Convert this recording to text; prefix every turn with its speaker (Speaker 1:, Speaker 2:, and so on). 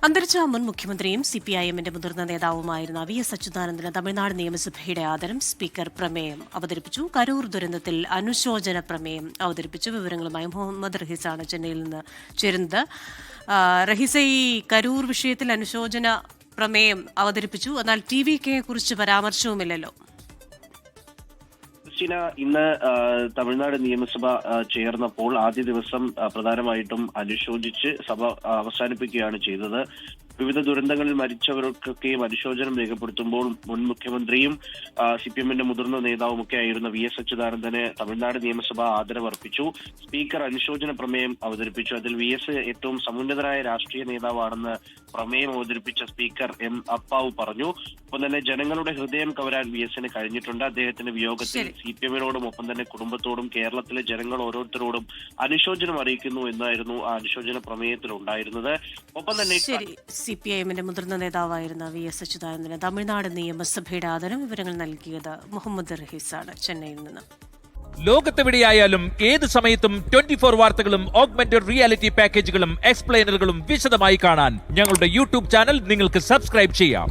Speaker 1: അന്തരിച്ച മുൻ മുഖ്യമന്ത്രിയും സിപിഐഎമ്മിന്റെ മുതിർന്ന നേതാവുമായിരുന്ന VS അച്യുതാനന്ദന് തമിഴ്നാട് നിയമസഭയുടെ ആദരം സ്പീക്കർ പ്രമേയം അവതരിപ്പിച്ചു. കരൂർ ദുരന്തത്തിൽ അനുശോചന പ്രമേയം അവതരിപ്പിച്ചു. വിവരങ്ങളുമായി മുഹമ്മദ് റഹീസാണ് ചെന്നൈയിൽ നിന്ന് ചേരുന്നത്. റഹീസ, ഈ കരൂർ വിഷയത്തിൽ അനുശോചന പ്രമേയം അവതരിപ്പിച്ചു, എന്നാൽ TVK കുറിച്ച് പരാമർശവുമില്ലല്ലോ.
Speaker 2: ഇന്ന് തമിഴ്നാട് നിയമസഭ ചേർന്നപ്പോൾ ആദ്യ ദിവസം പ്രധാനമായിട്ടും അനുശോചിച്ച് സഭ അവസാനിപ്പിക്കുകയാണ് ചെയ്തത്. വിവിധ ദുരന്തങ്ങളിൽ മരിച്ചവർക്കൊക്കെയും അനുശോചനം രേഖപ്പെടുത്തുമ്പോൾ മുൻ മുഖ്യമന്ത്രിയും CPM-ന്റെ മുതിർന്ന നേതാവുമൊക്കെ ആയിരുന്ന VS അച്യുതാനന്ദന് തമിഴ്നാട് നിയമസഭ ആദരവർപ്പിച്ചു. സ്പീക്കർ അനുശോചന പ്രമേയം അവതരിപ്പിച്ചു. അതിൽ VS ഏറ്റവും സമുന്നതനായ രാഷ്ട്രീയ നേതാവാണെന്ന് പ്രമേയം അവതരിപ്പിച്ച സ്പീക്കർ M. അപ്പാവു പറഞ്ഞു. ഒപ്പം തന്നെ ജനങ്ങളുടെ ഹൃദയം കവരാൻ VS-ന് കഴിഞ്ഞിട്ടുണ്ട്. അദ്ദേഹത്തിന്റെ വിയോഗത്തിൽ CPM-നോടും ഒപ്പം തന്നെ കുടുംബത്തോടും കേരളത്തിലെ ജനങ്ങൾ ഓരോരുത്തരോടും അനുശോചനം അറിയിക്കുന്നു എന്നായിരുന്നു ആ അനുശോചന പ്രമേയത്തിൽ ഉണ്ടായിരുന്നത്. ഒപ്പം തന്നെ
Speaker 1: CPIM-ന്റെ മുതിർന്ന നേതാവായിരുന്ന VS അച്യുതാനന്ദന് തമിഴ്നാട് നിയമസഭയുടെ ആദരം. വിവരങ്ങൾ നൽകിയത് മുഹമ്മദ് റഹീസാണ് ചെന്നൈയിൽ നിന്ന്.
Speaker 3: ലോകത്തെവിടെയായാലും ഏത് സമയത്തും 24 വാർത്തകളും ഓഗ്മെന്റഡ് റിയാലിറ്റി പാക്കേജുകളും എക്സ്പ്ലെയിനറുകളും വിശദമായി കാണാൻ ഞങ്ങളുടെ YouTube ചാനൽ നിങ്ങൾക്ക് സബ്സ്ക്രൈബ് ചെയ്യാം.